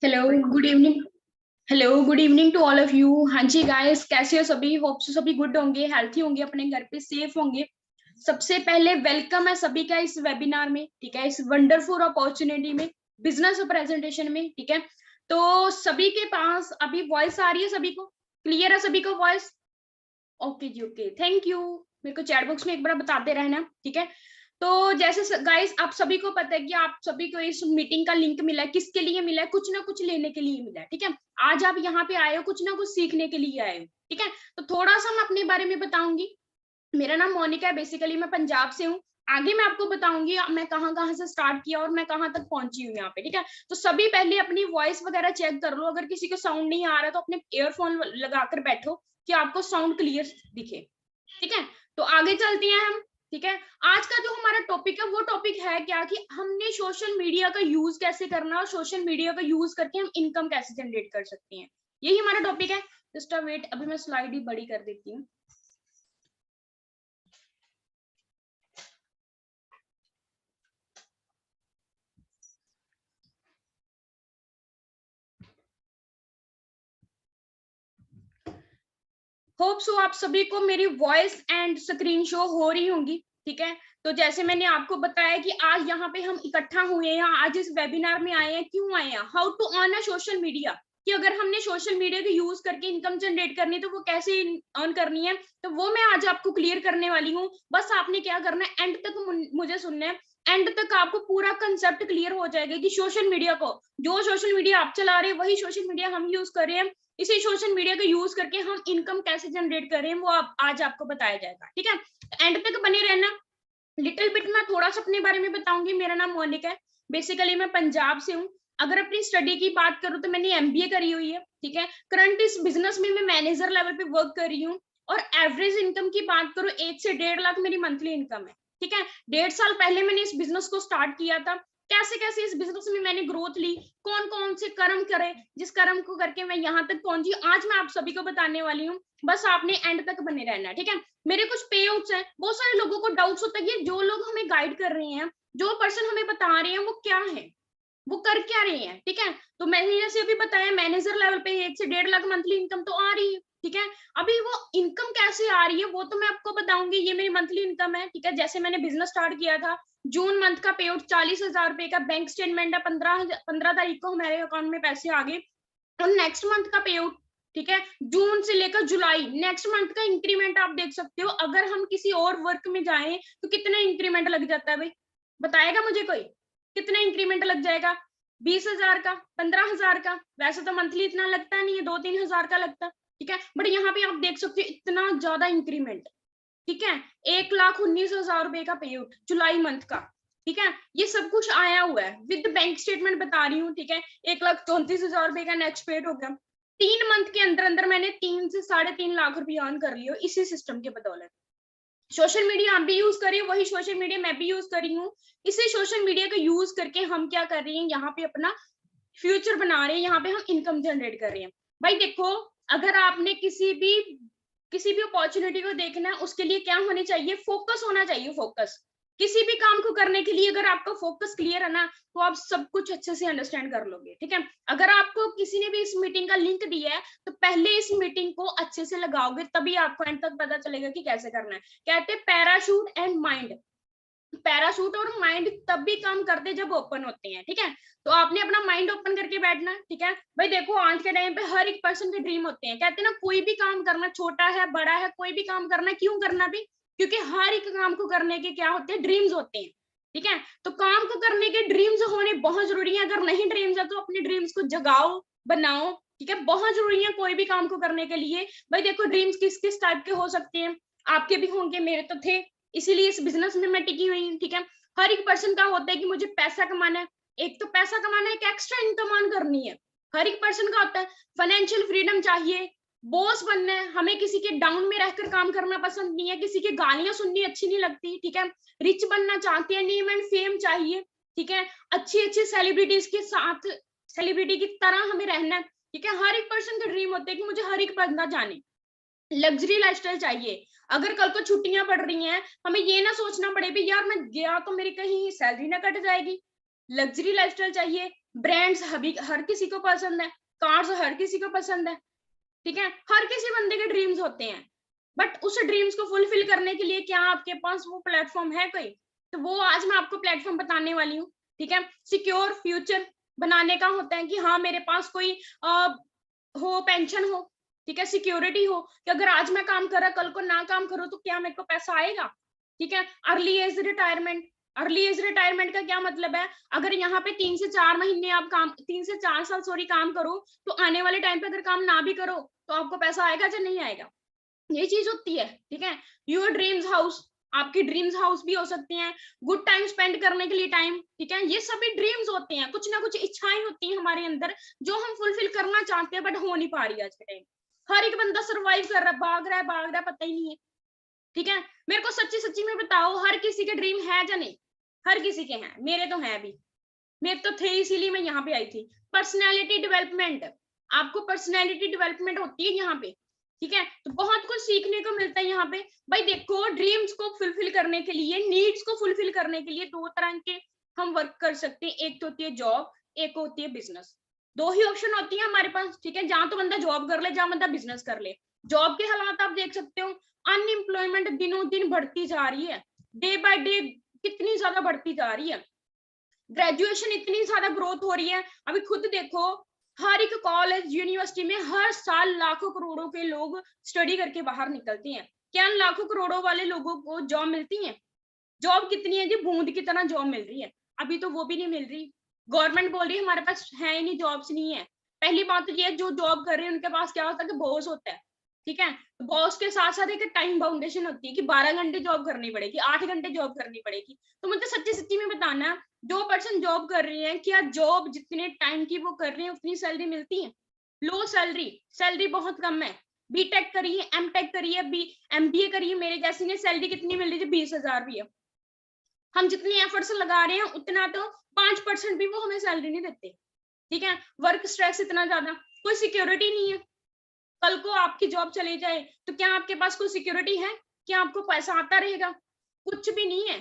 Hello good evening. Hello good evening to all of you. हाँ जी guys, कैसे हो सभी? होप सो सभी गुड होंगे, हेल्थी होंगे, अपने घर पे सेफ होंगे। सबसे पहले वेलकम है सभी का इस वेबिनार में, ठीक है, इस वंडरफुल अपॉर्चुनिटी में, बिजनेस प्रेजेंटेशन में, ठीक है। तो सभी के पास अभी वॉइस आ रही है? सभी को क्लियर है? सभी को वॉइस? ओके जी, ओके, थैंक यू। मेरे को चैट बॉक्स में एक बार बताते रहना, ठीक है। तो जैसे गाइस आप सभी को पता है कि आप सभी को इस मीटिंग का लिंक मिला है, किसके लिए मिला है? कुछ ना कुछ लेने के लिए मिला है, ठीक है। आज आप यहाँ पे आए हो, कुछ ना कुछ सीखने के लिए आए हो, ठीक है। तो थोड़ा सा मैं अपने बारे में बताऊंगी। मेरा नाम मोनिका है, बेसिकली मैं पंजाब से हूँ। आगे मैं आपको बताऊंगी मैं कहाँ कहाँ से स्टार्ट किया और मैं कहाँ तक पहुंची हूँ यहाँ पे, ठीक है। तो सभी पहले अपनी वॉइस वगैरह चेक कर लो। अगर किसी को साउंड नहीं आ रहा तो अपने ईयरफोन लगाकर बैठो कि आपको साउंड क्लियर दिखे, ठीक है। तो आगे चलते हैं हम, ठीक है। आज का जो हमारा टॉपिक है वो टॉपिक है क्या कि हमने सोशल मीडिया का यूज कैसे करना और सोशल मीडिया का यूज करके हम इनकम कैसे जनरेट कर सकते हैं, यही हमारा टॉपिक है। जस्ट वेट, अभी मैं स्लाइड ही बड़ी कर देती हूँ। होप सो आप सभी को मेरी वॉइस एंड स्क्रीन शो हो रही होंगी, ठीक है। तो जैसे मैंने आपको बताया कि आज यहाँ पे हम इकट्ठा हुए हैं, आज इस वेबिनार में आए हैं, क्यों आए हैं? How to earn a social media, कि अगर हमने सोशल मीडिया का यूज करके इनकम जनरेट करनी है तो वो कैसे अर्न करनी है, तो वो मैं आज आपको क्लियर करने वाली हूँ। बस आपने क्या करना है, एंड तक मुझे सुनना है। एंड तक आपको पूरा कंसेप्ट क्लियर हो जाएगा कि सोशल मीडिया को, जो सोशल मीडिया आप चला रहे हैं वही सोशल मीडिया हम यूज कर रहे हैं। इसी सोशल मीडिया का यूज करके हम इनकम कैसे जनरेट करें वो आज आपको बताया जाएगा, ठीक है। एंड तक बने रहना। लिटिल बिट मैं थोड़ा सा अपने बारे में बताऊंगी। मेरा नाम मोनिका है, बेसिकली मैं पंजाब से हूँ। अगर अपनी स्टडी की बात करूँ तो मैंने एमबीए करी हुई है, ठीक है। करंट इस बिजनेस में मैं मैनेजर लेवल पे वर्क कर रही हूँ। और एवरेज इनकम की बात करूँ 1 से 1.5 लाख मेरी मंथली इनकम है, ठीक है। 1.5 साल पहले मैंने इस बिजनेस को स्टार्ट किया था। कैसे कैसे इस बिजनेस में मैंने ग्रोथ ली, कौन कौन से कर्म करे, जिस कर्म को करके मैं यहाँ तक पहुंची, आज मैं आप सभी को बताने वाली हूँ। बस आपने एंड तक बने रहना, ठीक है। मेरे कुछ पे आउट्स हैं। बहुत सारे लोगों को डाउट्स होता है कि जो लोग हमें गाइड कर रहे हैं, जो पर्सन हमें बता रहे हैं, वो क्या है, वो कर क्या रहे हैं, ठीक है। तो मैंने जैसे अभी बताया मैनेजर लेवल पे 1 से 1.5 लाख मंथली इनकम तो आ रही है, ठीक है। अभी वो इनकम कैसे आ रही है वो तो मैं आपको बताऊंगी। ये मेरी मंथली इनकम है, ठीक है। जैसे मैंने बिजनेस स्टार्ट किया था, जून मंथ का पे आउट 40,000 रुपए का बैंक स्टेटमेंट है। 15 तारीख को हमारे अकाउंट में पैसे आ गए। और नेक्स्ट मंथ का पे आउट, ठीक है, जून से लेकर जुलाई, नेक्स्ट मंथ का इंक्रीमेंट आप देख सकते हो। अगर हम किसी और वर्क में जाएं तो कितना इंक्रीमेंट लग जाता है भाई? बताएगा मुझे कोई? कितना इंक्रीमेंट लग जाएगा? 20,000 का, 15,000 का? वैसे तो मंथली इतना लगता नहीं है, 2-3 हजार का लगता है, ठीक है। बट यहाँ पे आप देख सकते हो इतना ज्यादा इंक्रीमेंट, ठीक है। 1,19,000 रुपए का पे आउट जुलाई मंथ का, ठीक है। ये सब कुछ आया हुआ है, विद बैंक स्टेटमेंट बता रही हूँ, ठीक है। 1,34,000 रुपए का नेक्स्ट पेड हो गया। 3 मंथ के अंदर अंदर मैंने 3 से 3.5 लाख रुपए अर्न कर लियो इसी सिस्टम के बदौलत। सोशल मीडिया आप भी यूज करिए, वही सोशल मीडिया मैं भी यूज कर रही हूँ। इसी सोशल मीडिया का यूज करके हम क्या कर रहे हैं, यहाँ पे अपना फ्यूचर बना रहे हैं, यहाँ पे हम इनकम जनरेट कर रहे हैं। भाई देखो, अगर आपने किसी भी अपॉर्चुनिटी को देखना है, उसके लिए क्या होनी चाहिए? फोकस होना चाहिए, फोकस। किसी भी काम को करने के लिए अगर आपका फोकस क्लियर है ना, तो आप सब कुछ अच्छे से अंडरस्टैंड कर लोगे, ठीक है। अगर आपको किसी ने भी इस मीटिंग का लिंक दिया है तो पहले इस मीटिंग को अच्छे से लगाओगे, तभी आपको एंड तक पता चलेगा कि कैसे करना है। कहते हैं पैराशूट एंड माइंड, पैराशूट और माइंड तब भी काम करते जब ओपन होते हैं, ठीक है। तो आपने अपना माइंड ओपन करके बैठना, ठीक है। भाई देखो, आज के टाइम पे हर एक पर्सन के ड्रीम होते हैं। कहते हैं ना, कोई भी काम करना, छोटा है बड़ा है, कोई भी काम करना, क्यों करना भी? क्योंकि हर एक काम को करने के क्या होते हैं? ड्रीम्स होते हैं, ठीक है। तो काम को करने के ड्रीम्स होने बहुत जरूरी है। अगर नहीं ड्रीम्स है तो अपने ड्रीम्स को जगाओ, बनाओ, ठीक है। बहुत जरूरी है कोई भी काम को करने के लिए। भाई देखो, ड्रीम्स किस किस टाइप के हो सकते हैं, आपके भी होंगे, मेरे तो थे, इसीलिए इस बिजनेस में मैं टिकी हुई हूँ, ठीक है। हर एक पर्सन का होता है कि मुझे पैसा कमाना है। एक तो पैसा कमाना है, एक एक्स्ट्रा इनकम अर्न करनी है। हर एक पर्सन का होता है। फाइनेंशियल फ्रीडम चाहिए, बॉस बनना है, हमें किसी के डाउन में रहकर काम करना पसंद नहीं है, किसी की गालियां सुननी अच्छी नहीं लगती, ठीक है। रिच बनना चाहते हैं, नेम एंड फेम चाहिए, ठीक है। अच्छी अच्छी सेलिब्रिटीज के साथ, सेलिब्रिटी की तरह हमें रहना है, ठीक है। हर एक पर्सन का ड्रीम होता है कि मुझे हर एक बंदा जाने। लग्जरी लाइफस्टाइल चाहिए। अगर कल को छुट्टियां पड़ रही हैं, हमें ये ना सोचना पड़े भी यार मैं गया तो मेरी कहीं सैलरी ना कट जाएगी। लग्जरी लाइफस्टाइल चाहिए। ब्रांड्स हर किसी को पसंद है, कार्स हर किसी को पसंद है, ठीक है, हर किसी बंदे के ड्रीम्स होते हैं, बट उस ड्रीम्स को फुलफिल करने के लिए क्या आपके पास वो प्लेटफॉर्म है कोई? तो वो आज मैं आपको प्लेटफॉर्म बताने वाली हूँ, ठीक है। सिक्योर फ्यूचर बनाने का होता है कि हाँ मेरे पास कोई हो, पेंशन हो, ठीक है, सिक्योरिटी हो कि अगर आज मैं काम कर रहा कल को ना काम करूँ तो क्या मेरे को पैसा आएगा, ठीक है। Early age retirement, early age retirement का क्या मतलब है, अगर यहाँ पे 3 से 4 महीने आप काम 3 से 4 साल सॉरी काम करो, तो आने वाले टाइम पे अगर काम ना भी करो तो आपको पैसा आएगा या नहीं आएगा, ये चीज होती है, ठीक है। योर ड्रीम्स हाउस, आपकी ड्रीम्स हाउस भी हो सकती हैं, गुड टाइम स्पेंड करने के लिए टाइम, ठीक है, ये सभी ड्रीम्स होते हैं, कुछ ना कुछ इच्छाएं होती हैं हमारे अंदर जो हम फुलफिल करना चाहते हैं बट हो नहीं पा रही आज के टाइम। हर एक बंदा सर्वाइव कर रहा है, भाग रहा है, पता ही नहीं है, ठीक है। मेरे को सच्ची सच्ची में बताओ, हर किसी के ड्रीम है या नहीं? हर किसी के हैं, मेरे तो हैं भी, मेरे तो थे, इसीलिए मैं यहाँ पे आई थी। पर्सनैलिटी डेवलपमेंट, आपको पर्सनैलिटी डेवलपमेंट होती है यहाँ पे, ठीक है, तो बहुत कुछ सीखने को मिलता है यहाँ पे। भाई देखो, ड्रीम्स को फुलफिल करने के लिए, नीड्स को फुलफिल करने के लिए दो तरह के हम वर्क कर सकते हैं, एक तो होती है जॉब, एक होती है बिजनेस। दो ही ऑप्शन होती है हमारे पास, ठीक है, जहां तो बंदा जॉब कर ले, जहां बंदा बिजनेस कर ले। जॉब के हालात आप देख सकते हो, अनएम्प्लॉयमेंट दिनों दिन बढ़ती जा रही है, डे बाय डे कितनी ज्यादा बढ़ती जा रही है, ग्रेजुएशन इतनी ज्यादा ग्रोथ हो रही है। अभी खुद देखो, हर एक कॉलेज यूनिवर्सिटी में हर साल लाखों करोड़ों के लोग स्टडी करके बाहर निकलते हैं, क्या लाखों करोड़ों वाले लोगों को जॉब मिलती है? जॉब कितनी है जी, बूंद की तरह जॉब मिल रही है, अभी तो वो भी नहीं मिल रही। गवर्नमेंट बोल रही है हमारे पास है ही नहीं, जॉब्स नहीं है। पहली बात तो ये है, जो जॉब कर रहे हैं उनके पास क्या होता है कि बॉस होता है, ठीक है, तो बॉस के साथ साथ एक टाइम बाउंडेशन होती है कि 12 घंटे जॉब करनी पड़ेगी, 8 घंटे जॉब करनी पड़ेगी। तो मुझे सच्ची सच्ची में बताना, जो पर्सन जॉब कर रहे हैं, क्या जॉब जितने टाइम की वो कर रहे हैं उतनी सैलरी मिलती है? लो सैलरी, सैलरी बहुत कम है। बीटेक करिए, एमटेक करिए, एमबीए करिए, मेरे जैसी ने सैलरी कितनी मिल रही है? 20,000 भी है। हम जितनी एफर्ट्स लगा रहे हैं उतना तो 5% भी वो हमें सैलरी नहीं देते, ठीक है। वर्क स्ट्रेस इतना ज्यादा, कोई सिक्योरिटी नहीं है, कल को आपकी जॉब चले जाए तो क्या आपके पास कोई सिक्योरिटी है? क्या आपको पैसा आता रहेगा? कुछ भी नहीं है,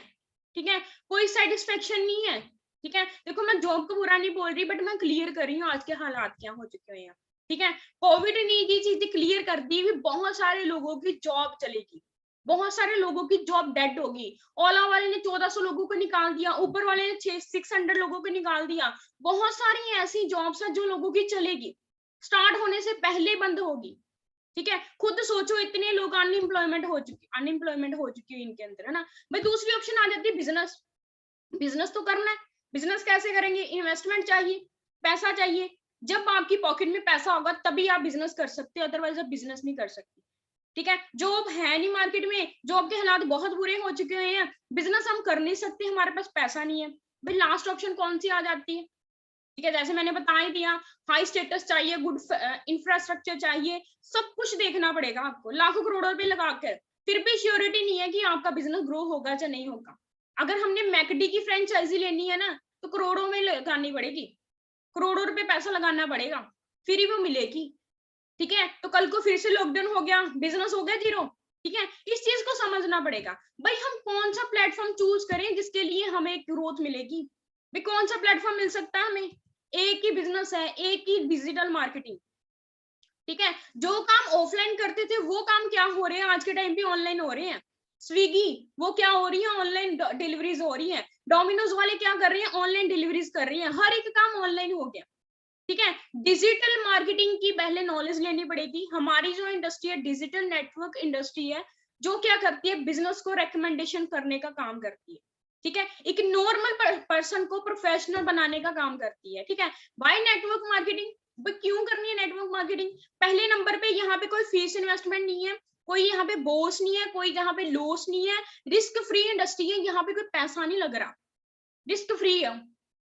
ठीक है, कोई सेटिस्फेक्शन नहीं है, ठीक है। देखो, मैं जॉब को बुरा नहीं बोल रही, बट मैं क्लियर कर रही हूँ आज के हालात क्या हो चुके हैं, ठीक है। कोविड ने ये चीज क्लियर कर दी, बहुत सारे लोगों की जॉब चलेगी, बहुत सारे लोगों की जॉब डेड होगी। ओला वाले ने 1400 लोगों को निकाल दिया, ऊबर वाले ने 600 लोगों को निकाल दिया। बहुत सारी ऐसी जॉब्स है जो लोगों की चलेगी, स्टार्ट होने से पहले बंद होगी, ठीक है। खुद सोचो, इतने लोग अनएम्प्लॉयमेंट हो चुकी है इनके अंदर, है ना। भाई दूसरी ऑप्शन आ जाती है बिजनेस, बिजनेस तो करना है। बिजनेस कैसे करेंगे? इन्वेस्टमेंट चाहिए, पैसा चाहिए, जब आपकी पॉकेट में पैसा होगा तभी आप बिजनेस कर सकते हो, अदरवाइज आप बिजनेस नहीं कर सकते, ठीक है। जॉब है नहीं मार्केट में, जॉब के हालात बहुत बुरे हो चुके हैं, बिजनेस हम कर नहीं सकते, हमारे पास पैसा नहीं है। भाई लास्ट ऑप्शन कौन सी आ जाती है? ठीक है, जैसे मैंने बता ही दिया, हाई स्टेटस चाहिए, गुड इंफ्रास्ट्रक्चर चाहिए, सब कुछ देखना पड़ेगा आपको, लाखों करोड़ों रुपए लगाकर, फिर भी श्योरिटी नहीं है कि आपका बिजनेस ग्रो होगा या नहीं होगा। अगर हमने मैकडी की फ्रेंचाइजी लेनी है ना, तो करोड़ों में लगानी पड़ेगी, करोड़ों रुपए पैसा लगाना पड़ेगा, फिर ही वो मिलेगी, ठीक है। तो कल को फिर से लॉकडाउन हो गया, बिजनेस हो गया जीरो, ठीक है। इस चीज को समझना पड़ेगा, भाई हम कौन सा प्लेटफॉर्म चूज करें जिसके लिए हमें ग्रोथ मिलेगी। भाई कौन सा प्लेटफॉर्म मिल सकता है हमें? एक ही बिजनेस है, एक ही डिजिटल मार्केटिंग, ठीक है। जो काम ऑफलाइन करते थे वो काम क्या हो रहे हैं आज के टाइम पे? ऑनलाइन हो रहे हैं। स्विगी, वो क्या हो रही है? ऑनलाइन डिलीवरीज हो रही है। डोमिनोज वाले क्या कर रहे हैं? ऑनलाइन डिलीवरीज कर रही है, हर एक काम ऑनलाइन हो गया, ठीक है। डिजिटल मार्केटिंग की पहले नॉलेज लेनी पड़ेगी। हमारी जो इंडस्ट्री है, डिजिटल नेटवर्क इंडस्ट्री है, जो क्या करती है? बिजनेस को रेकमेंडेशन करने का काम करती है, ठीक है। एक नॉर्मल पर्सन को प्रोफेशनल बनाने का काम करती है, ठीक है। बाय नेटवर्क मार्केटिंग, क्यों करनी है नेटवर्क मार्केटिंग? पहले नंबर पे यहाँ पे कोई फीस इन्वेस्टमेंट नहीं है, कोई यहाँ पे बॉस नहीं है, कोई यहाँ पे लॉस नहीं है, रिस्क फ्री इंडस्ट्री है, यहाँ पे कोई पैसा नहीं लग रहा, रिस्क फ्री है,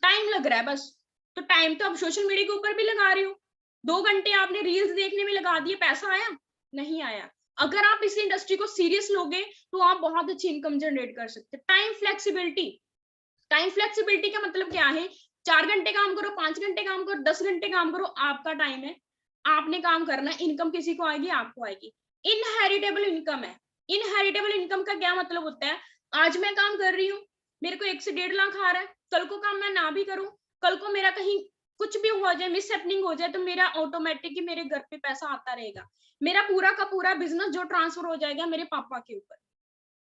टाइम लग रहा है बस। तो टाइम तो आप सोशल मीडिया के ऊपर भी लगा रहे हो, 2 घंटे आपने रील्स देखने में लगा दिए, पैसा आया? नहीं आया। अगर आप इस इंडस्ट्री को सीरियस लोगे तो आप बहुत अच्छी इनकम जनरेट कर सकते हैं। टाइम फ्लेक्सिबिलिटी, टाइम फ्लेक्सिबिलिटी का मतलब क्या है? 4 घंटे काम करो, 5 घंटे काम करो, 10 घंटे काम करो, आपका टाइम है, आपने काम करना है, इनकम किसी को आएगी? आपको आएगी। इनहेरिटेबल इनकम है। इनहेरिटेबल इनकम का क्या मतलब होता है? आज मैं काम कर रही हूँ, मेरे को 1 से 1.5 लाख आ रहा है, कल को काम मैं ना भी करूं, कल को मेरा कहीं कुछ भी हो जाए, मिस हैपनिंग हो जाए, तो मेरा ऑटोमेटिक ही मेरे घर पे पैसा आता रहेगा। मेरा पूरा का पूरा बिजनेस जो ट्रांसफर हो जाएगा मेरे पापा के ऊपर।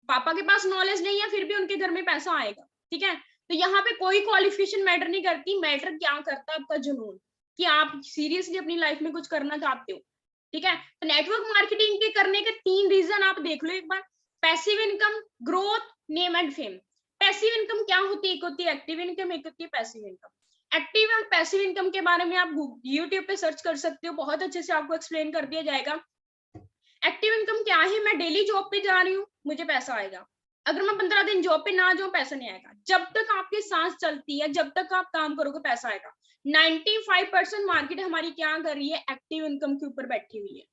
पापा के पास नॉलेज नहीं है, फिर भी उनके घर में पैसा आएगा। ठीक है, तो यहाँ पे कोई क्वालिफिकेशन मैटर नहीं करती, मैटर क्या करता है आपका जुनून, कि आप सीरियसली अपनी लाइफ में कुछ करना चाहते हो। ठीक है, तो नेटवर्क मार्केटिंग के करने के 3 रीजन आप देख लो एक बार। Passive income, growth, name and fame. Passive income क्या होती है? एक होती है एक्टिव इनकम, एक होती है पैसिव इनकम। एक्टिव और पैसिव इनकम के बारे में आप यूट्यूब पे सर्च कर सकते हो, बहुत अच्छे से आपको एक्सप्लेन कर दिया जाएगा। एक्टिव इनकम क्या है? मैं डेली जॉब पे जा रही हूँ, मुझे पैसा आएगा। अगर मैं 15 दिन जॉब पे ना जाऊं, पैसा नहीं आएगा। जब तक आपकी सांस चलती है, जब तक आप काम करोगे, पैसा आएगा। 95% मार्केट हमारी क्या कर रही है? एक्टिव इनकम के ऊपर बैठी हुई है।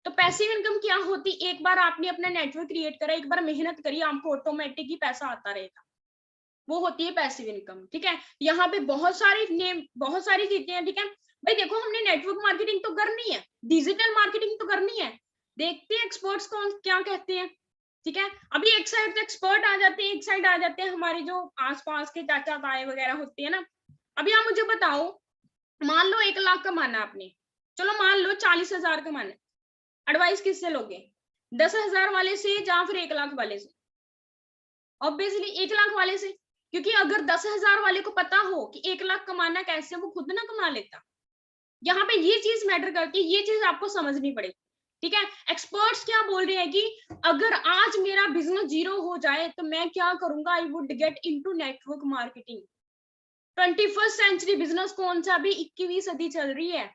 तो पैसिव इनकम क्या होती? एक बार आपने अपना नेटवर्क क्रिएट करा, एक बार मेहनत करी, आपको ऑटोमेटिक ही पैसा आता रहेगा, वो होती है पैसिव इनकम। ठीक है, यहाँ पे बहुत सारी चीजें हैं। ठीक है भाई, देखो हमने नेटवर्क मार्केटिंग तो करनी है, डिजिटल मार्केटिंग तो करनी है, देखते हैं एक्सपर्ट्स कौन क्या कहते हैं। ठीक है, अभी एक साइड तो एक्सपर्ट आ जाते हैं, एक साइड आ जाते हैं हमारे जो आसपास के चाचा ताए वगैरह होते हैं ना। अभी आप मुझे बताओ, मान लो 1 लाख कमाना आपने, चलो मान लो 40,000 कमाना, एडवाइस किससे लोगे? 10,000 वाले से या फिर 1 लाख वाले से? ऑब्वियसली 1 लाख वाले से, क्योंकि अगर 10,000 वाले को पता हो कि 1 लाख कमाना कैसे, वो खुद ना कमा लेता। यहाँ पे ये चीज मैटर करती है, ये चीज आपको समझनी पड़ेगी। ठीक है, एक्सपर्ट्स क्या बोल रहे हैं कि अगर आज मेरा बिजनेस 0 हो जाए तो मैं क्या करूंगा? I would get into network marketing. 21st century business कौन सा? अभी 21वीं सदी चल रही है,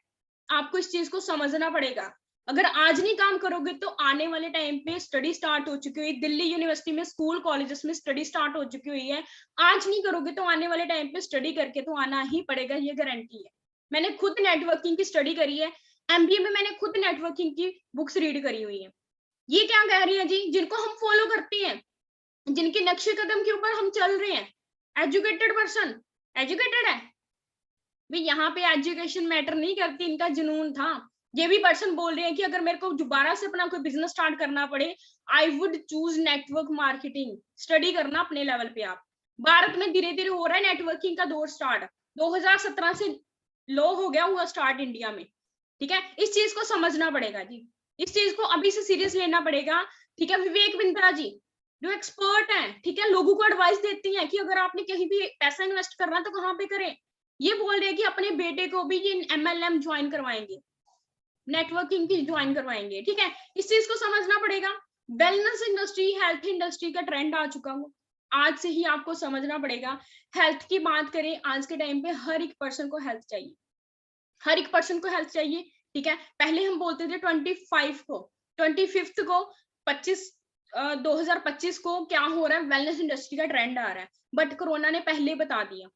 आपको इस चीज को समझना पड़ेगा। अगर आज नहीं काम करोगे तो आने वाले टाइम पे स्टडी स्टार्ट हो चुकी हुई, दिल्ली यूनिवर्सिटी में, स्कूल कॉलेजेस में स्टडी स्टार्ट हो चुकी हुई है। आज नहीं करोगे तो आने वाले टाइम पे स्टडी करके तो आना ही पड़ेगा, ये गारंटी है। मैंने खुद नेटवर्किंग की स्टडी करी है, एमबीए में मैंने खुद नेटवर्किंग की बुक्स रीड करी हुई है। ये क्या कह रही है जी? जिनको हम फॉलो करते हैं, जिनके नक्शे कदम के ऊपर हम चल रहे हैं, एजुकेटेड पर्सन एजुकेटेड है भाई, यहाँ पे एजुकेशन मैटर नहीं करती, इनका जुनून था। ये भी पर्सन बोल रहे हैं कि अगर मेरे को दोबारा से अपना कोई बिजनेस स्टार्ट करना पड़े, I would choose network marketing. Study करना अपने लेवल पे आप। भारत में धीरे धीरे हो रहा है नेटवर्किंग का दौर स्टार्ट, 2017 से लो हो गया हुआ स्टार्ट इंडिया में। ठीक है, इस चीज को समझना पड़ेगा जी, इस चीज को अभी से सीरियस लेना पड़ेगा। ठीक है, विवेक बिंद्रा जी जो एक्सपर्ट हैं, ठीक है, लोगों को एडवाइस देती हैं कि अगर आपने कहीं भी पैसा इन्वेस्ट करना तो कहाँ पे करें। ये बोल रहे हैं कि अपने बेटे को भी ये MLM ज्वाइन करवाएंगे, नेटवर्किंग की ज्वाइन करवाएंगे। ठीक है, इस चीज को समझना पड़ेगा। वेलनेस इंडस्ट्री, हेल्थ इंडस्ट्री का ट्रेंड आ चुका हो, आज से ही आपको समझना पड़ेगा। हेल्थ की बात करें, आज के टाइम पे हर एक पर्सन को हेल्थ चाहिए, हर एक पर्सन को हेल्थ चाहिए। ठीक है, पहले हम बोलते थे 25 को, 25 को 2025 को क्या हो रहा है? वेलनेस इंडस्ट्री का ट्रेंड आ रहा है, बट कोरोना ने पहले बता दिया।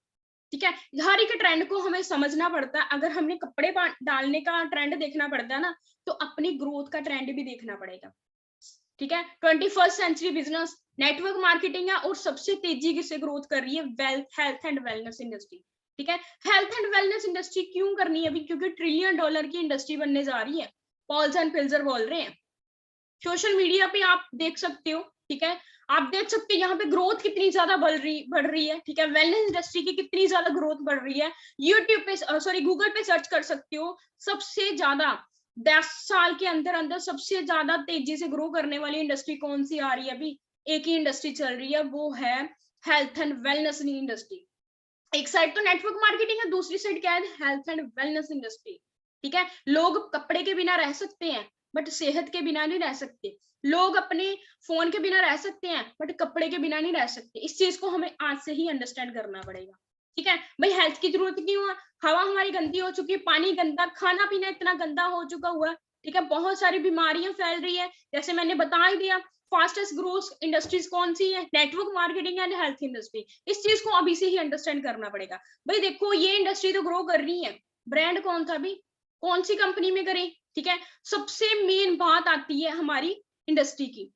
ठीक है, हर एक ट्रेंड को हमें समझना पड़ता है। अगर हमने कपड़े डालने का ट्रेंड देखना पड़ता है ना, तो अपनी ग्रोथ का ट्रेंड भी देखना पड़ेगा। ठीक है, 21st century business network marketing है, और सबसे तेजी से ग्रोथ कर रही है हेल्थ एंड वेलनेस इंडस्ट्री। ठीक है, हेल्थ एंड वेलनेस इंडस्ट्री क्यों करनी है अभी? क्योंकि $1 ट्रिलियन की इंडस्ट्री बनने जा रही है, पॉल्स एंड फिल्जर बोल रहे हैं। सोशल मीडिया पे आप देख सकते हो। ठीक है, आप देख सकते हो यहाँ पे ग्रोथ कितनी ज्यादा बढ़ रही है। ठीक है, वेलनेस इंडस्ट्री की कितनी ज्यादा ग्रोथ बढ़ रही है। यूट्यूब पे गूगल पे सर्च कर सकते हो, सबसे ज्यादा 10 साल के अंदर अंदर सबसे ज्यादा तेजी से ग्रो करने वाली इंडस्ट्री कौन सी आ रही है? अभी एक ही इंडस्ट्री चल रही है, वो है हेल्थ एंड वेलनेस इंडस्ट्री। एक साइड तो नेटवर्क मार्केटिंग है, दूसरी साइड क्या है? Health and wellness industry. ठीक है, लोग कपड़े के बिना रह सकते हैं, बट सेहत के बिना नहीं रह सकते। लोग अपने फोन के बिना रह सकते हैं, बट कपड़े के बिना नहीं रह सकते। इस चीज को हमें आज से ही अंडरस्टैंड करना पड़ेगा। ठीक है भाई, हेल्थ की जरूरत क्यों है? हवा हमारी गंदी हो चुकी है, पानी गंदा, खाना पीना इतना गंदा हो चुका हुआ है। ठीक है, बहुत सारी बीमारियां फैल रही है, जैसे मैंने बता ही दिया। फास्टेस्ट ग्रोथ इंडस्ट्रीज कौन सी है? Network marketing and health industry. इस चीज को अभी से ही अंडरस्टैंड करना पड़ेगा। भाई देखो, ये इंडस्ट्री तो ग्रो कर रही है, ब्रांड कौन सा भी, कौन सी कंपनी में करें? ठीक है, सबसे मेन बात आती है हमारी इंडस्ट्री की।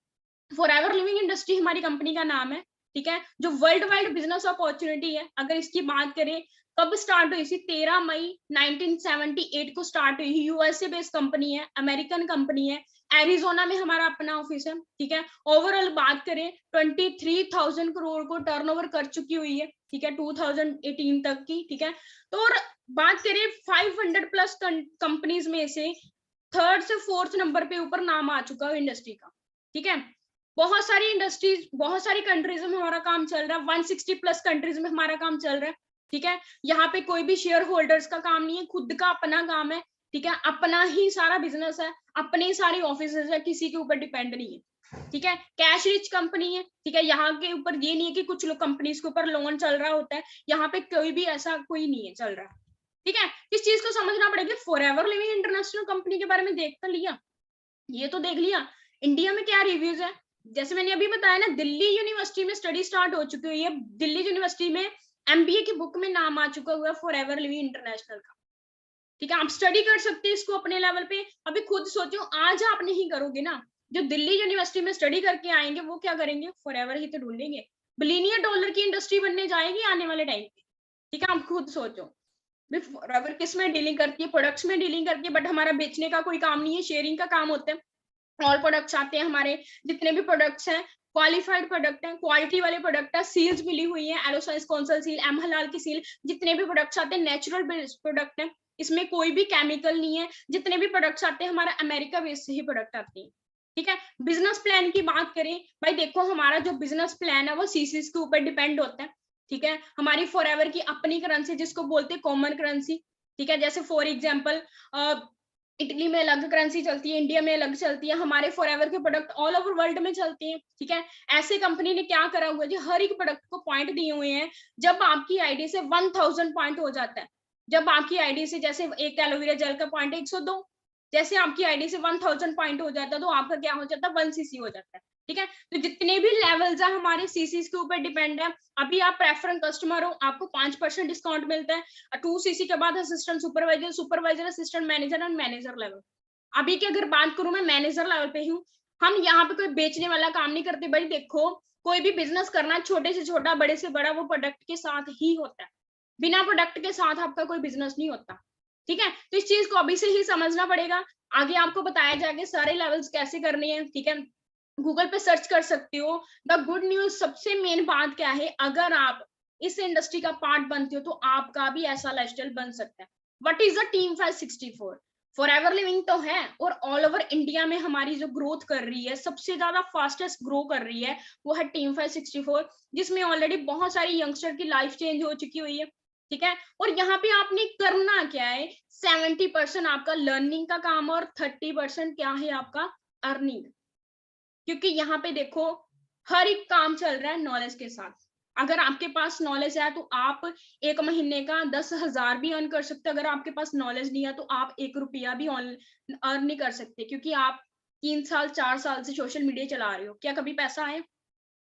फॉरएवर लिविंग इंडस्ट्री हमारी कंपनी का नाम है। ठीक है, जो वर्ल्ड वाइड बिजनेस अपॉर्चुनिटी है, अगर इसकी बात करें, कब स्टार्ट हुई थी? 13 मई 1978 को स्टार्ट हुई। यूएसए बेस्ड कंपनी है, अमेरिकन कंपनी है, एरिजोना में हमारा अपना ऑफिस है। ठीक है, ओवरऑल बात करें 23,000 करोड़ को टर्नओवर कर चुकी हुई है। ठीक है, 2018 तक की, ठीक है। तो और बात करें 500 प्लस कंपनीज में से 3rd से 4th नंबर पे ऊपर नाम आ चुका है इंडस्ट्री का, ठीक है। बहुत सारी इंडस्ट्रीज, बहुत सारी कंट्रीज में हमारा काम चल रहा है, 160 प्लस कंट्रीज में हमारा काम चल रहा है, ठीक है। यहाँ पे कोई भी शेयर होल्डर्स का काम नहीं है, खुद का अपना काम है, ठीक है। अपना ही सारा बिजनेस है, अपने ही सारे ऑफिस है, किसी के ऊपर डिपेंड नहीं है, ठीक है। कैश रिच कंपनी है, ठीक है। यहाँ के ऊपर ये नहीं है कि कुछ लोग कंपनीज के ऊपर लोन चल रहा होता है, यहाँ पे कोई भी ऐसा कोई नहीं है चल रहा, ठीक है। इस चीज को समझना पड़ेगा। फॉरएवर लिविंग इंटरनेशनल कंपनी के बारे में देख तो लिया, ये तो देख लिया इंडिया में क्या रिव्यूज है। जैसे मैंने अभी बताया ना, दिल्ली यूनिवर्सिटी में स्टडी स्टार्ट हो चुकी हुई है, दिल्ली यूनिवर्सिटी में एमबीए की बुक में नाम आ चुका हुआ है फॉरएवर लिविंग इंटरनेशनल का, ठीक है। आप स्टडी कर सकते हैं इसको अपने लेवल पे। अभी खुद सोचो, आज आप नहीं करोगे ना, जो दिल्ली यूनिवर्सिटी में स्टडी करके आएंगे वो क्या करेंगे, फॉरएवर ही तो ढूंढेंगे। बिलियनियर डॉलर की इंडस्ट्री बनने जाएगी आने वाले टाइम पे, ठीक है। आप खुद सोचो, फॉरएवर किस में डीलिंग करती है, प्रोडक्ट्स में डीलिंग करती है, बट हमारा बेचने का कोई काम नहीं है, शेयरिंग का काम होता है। ऑल प्रोडक्ट्स आते हैं हमारे, जितने भी प्रोडक्ट्स हैं क्वालिफाइड प्रोडक्ट है, क्वालिटी वाले प्रोडक्ट है, सील्स मिली हुई है, एलोसाइज कौंसल सील, एम हलाल की सील, जितने भी प्रोडक्ट्स आते हैं नेचुरल प्रोडक्ट है, इसमें कोई भी केमिकल नहीं है। जितने भी प्रोडक्ट्स आते हैं हमारा अमेरिका बेस से ही प्रोडक्ट आते हैं, ठीक है। बिजनेस प्लान की बात करें भाई, देखो हमारा जो बिजनेस प्लान है वो सीसीस के ऊपर डिपेंड होता है, ठीक है। हमारी फॉरएवर की अपनी करेंसी जिसको बोलते हैं कॉमन करेंसी, ठीक है। जैसे फॉर एग्जांपल इटली में अलग करेंसी चलती है, इंडिया में अलग चलती है, हमारे फॉरएवर के प्रोडक्ट ऑल ओवर वर्ल्ड में चलते हैं, ठीक है। ऐसे कंपनी ने क्या करा हुआ है जी, हर एक प्रोडक्ट को पॉइंट दिए हुए हैं। जब आपकी आईडी से 1000 पॉइंट हो जाता है, जब आपकी आईडी से, जैसे एक एलोवेरा जेल का पॉइंट 102, जैसे आपकी आईडी से 1000 पॉइंट हो जाता है तो आपका क्या हो जाता है, 1 सीसी हो जाता है, ठीक है। तो जितने भी लेवल्स है हमारे सीसीस के ऊपर डिपेंड है। अभी आप प्रेफरेंस कस्टमर हो, आपको 5% डिस्काउंट मिलता है। 2 सीसी के बाद assistant supervisor, supervisor assistant manager और मैनेजर लेवल। अभी की अगर बात करूं, मैं मैनेजर लेवल पे हूँ। हम यहाँ पे कोई बेचने वाला काम नहीं करते भाई। देखो, कोई भी बिजनेस करना, छोटे से छोटा बड़े से बड़ा, वो प्रोडक्ट के साथ ही होता है। बिना प्रोडक्ट के साथ आपका कोई बिजनेस नहीं होता, ठीक है। तो इस चीज को अभी से ही समझना पड़ेगा। आगे आपको बताया जाएगा सारे लेवल्स कैसे करने हैं, ठीक है। गूगल पे सर्च कर सकते हो। द गुड न्यूज, सबसे मेन बात क्या है, अगर आप इस इंडस्ट्री का पार्ट बनते हो तो आपका भी ऐसा लाइफस्टाइल बन सकता है। What is the team 564? Forever living तो है, और ऑल ओवर इंडिया में हमारी जो ग्रोथ कर रही है, सबसे ज्यादा फास्टेस्ट ग्रो कर रही है, वो है टीम 564, जिसमें ऑलरेडी बहुत सारी यंगस्टर की लाइफ चेंज हो चुकी हुई है, ठीक है। और यहाँ पे आपने करना क्या है, 70% आपका लर्निंग का काम और 30% क्या है आपका अर्निंग। क्योंकि यहाँ पे देखो, हर एक काम चल रहा है नॉलेज के साथ। अगर आपके पास नॉलेज है तो आप एक महीने का 10,000 भी अर्न कर सकते हैं। अगर आपके पास नॉलेज नहीं है तो आप 1 रुपया भी अर्न नहीं कर सकते, क्योंकि आप 3 साल 4 साल से सोशल मीडिया चला रहे हो। क्या कभी पैसा आया?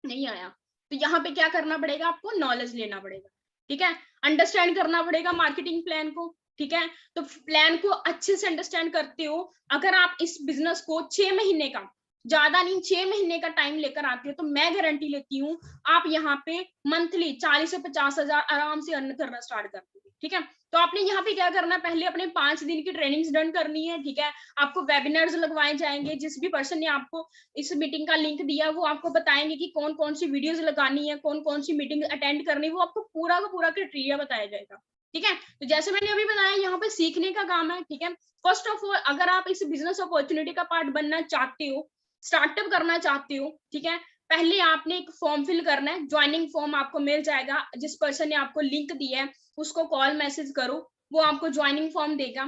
नहीं आया। तो यहाँ पे क्या करना पड़ेगा, आपको नॉलेज लेना पड़ेगा, ठीक है। अंडरस्टैंड करना पड़ेगा मार्केटिंग प्लान को, ठीक है। तो प्लान को अच्छे से अंडरस्टैंड करते हो। अगर आप इस बिजनेस को 6 महीने का, ज्यादा नहीं 6 महीने का टाइम लेकर आती हो, तो मैं गारंटी लेती हूँ आप यहाँ पे मंथली 40 से 50,000 आराम से अर्न करना स्टार्ट कर दोगे, ठीक है। तो आपने यहाँ पे क्या करना है, पहले अपने 5 दिन की ट्रेनिंग्स डन करनी है, ठीक है। आपको वेबिनार्स लगवाए जाएंगे। जिस भी पर्सन ने आपको इस मीटिंग का लिंक दिया, वो आपको बताएंगे कि कौन कौन सी वीडियोस लगानी है, कौन कौन सी मीटिंग अटेंड करनी है, वो आपको पूरा का पूरा क्राइटेरिया बताया जाएगा, ठीक है। तो जैसे मैंने अभी बताया, यहाँ पे सीखने का काम है, ठीक है। फर्स्ट ऑफ ऑल, अगर आप इस बिजनेस अपॉर्चुनिटी का पार्ट बनना चाहते हो, स्टार्टअप करना चाहते हो, ठीक है, पहले आपने एक फॉर्म फिल करना है। ज्वाइनिंग फॉर्म आपको मिल जाएगा। जिस पर्सन ने आपको लिंक दिया है उसको कॉल मैसेज करो, वो आपको ज्वाइनिंग फॉर्म देगा।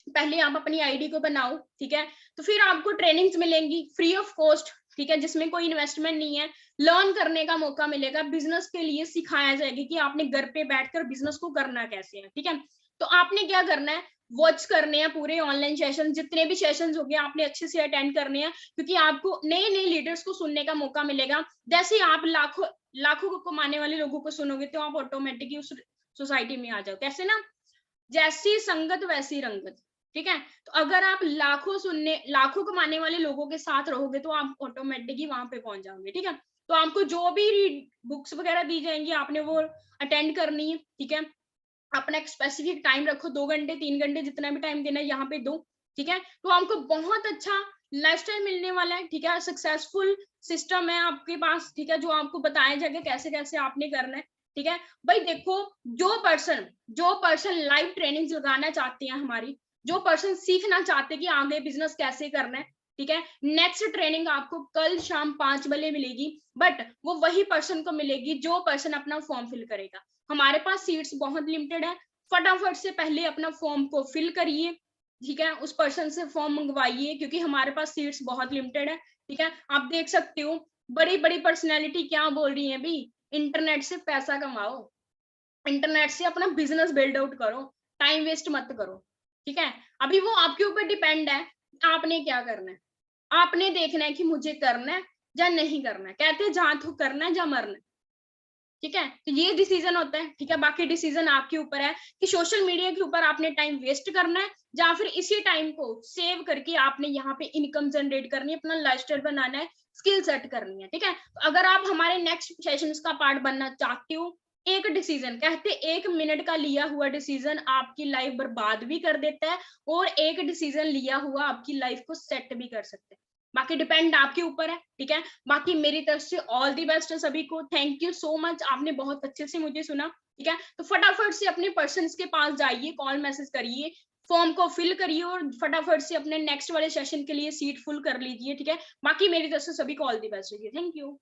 पहले आप अपनी आईडी को बनाओ, ठीक है। तो फिर आपको ट्रेनिंग्स मिलेंगी फ्री ऑफ कॉस्ट, ठीक है, जिसमें कोई इन्वेस्टमेंट नहीं है। लर्न करने का मौका मिलेगा। बिजनेस के लिए सिखाया जाएगा कि आपने घर पे बैठकर बिजनेस को करना कैसे है, ठीक है। तो आपने क्या करना है, वॉच करने हैं पूरे ऑनलाइन सेशन, जितने भी सेशंस हो गए आपने अच्छे से अटेंड करने हैं, क्योंकि आपको नए नए लीडर्स को सुनने का मौका मिलेगा। जैसे आप लाखों लाखों को कमाने वाले लोगों को सुनोगे तो आप ऑटोमेटिकली उस सोसाइटी में आ जाओ। कैसे ना, जैसी संगत वैसी रंगत, ठीक है। तो अगर आप लाखों कमाने वाले लोगों के साथ रहोगे तो आप ऑटोमेटिकली वहां पे पहुंच जाओगे, ठीक है। तो आपको जो भी बुक्स वगैरह दी जाएंगी आपने वो अटेंड करनी है, ठीक है। अपना एक स्पेसिफिक टाइम रखो, 2 घंटे 3 घंटे जितना भी टाइम देना है यहाँ पे दो, ठीक है। तो आपको बहुत अच्छा लाइफस्टाइल मिलने वाला है, ठीक है। सक्सेसफुल सिस्टम है आपके पास, ठीक है, जो आपको बताया जाएगा कैसे कैसे आपने करना है, ठीक है भाई। देखो जो पर्सन लाइव ट्रेनिंग लगाना चाहते हैं हमारी, जो पर्सन सीखना चाहते हैं कि आगे बिजनेस कैसे करना है, ठीक है, नेक्स्ट ट्रेनिंग आपको कल शाम 5 बजे मिलेगी, बट वो वही पर्सन को मिलेगी जो पर्सन अपना फॉर्म फिल करेगा। हमारे पास सीट्स बहुत लिमिटेड है, फटाफट से पहले अपना फॉर्म को फिल करिए, ठीक है, उस पर्सन से फॉर्म मंगवाइए क्योंकि हमारे पास सीट्स बहुत लिमिटेड है, ठीक है। आप देख सकते हो बड़ी बड़ी पर्सनैलिटी क्या बोल रही है भी, इंटरनेट से पैसा कमाओ, इंटरनेट से अपना बिजनेस बिल्ड आउट करो, टाइम वेस्ट मत करो, ठीक है। अभी वो आपके ऊपर डिपेंड है, आपने क्या करना है, आपने देखना है कि मुझे करना है या नहीं करना है, कहते हैं जहां तो करना है या मरना है, ठीक है। तो ये डिसीजन होता है, ठीक है। बाकी डिसीजन आपके ऊपर है कि सोशल मीडिया के ऊपर आपने टाइम वेस्ट करना है या फिर इसी टाइम को सेव करके आपने यहाँ पे इनकम जनरेट करनी है, अपना लाइफस्टाइल बनाना है, स्किल सेट करनी है, ठीक है। अगर आप हमारे नेक्स्ट सेशंस का पार्ट बनना चाहते हो, एक डिसीजन कहते 1 मिनट का लिया हुआ डिसीजन आपकी लाइफ बर्बाद भी कर देता है और एक डिसीजन लिया हुआ आपकी लाइफ को सेट भी कर सकते हैं। बाकी डिपेंड आपके ऊपर है, ठीक है। बाकी मेरी तरफ से ऑल दी बेस्ट है सभी को, थैंक यू सो मच, आपने बहुत अच्छे से मुझे सुना, ठीक है। तो फटाफट से अपने पर्सन्स के पास जाइए, कॉल मैसेज करिए, फॉर्म को फिल करिए और फटाफट से अपने नेक्स्ट वाले सेशन के लिए सीट फुल कर लीजिए, ठीक है। बाकी मेरी तरफ से सभी को ऑल दी बेस्ट है, थैंक यू।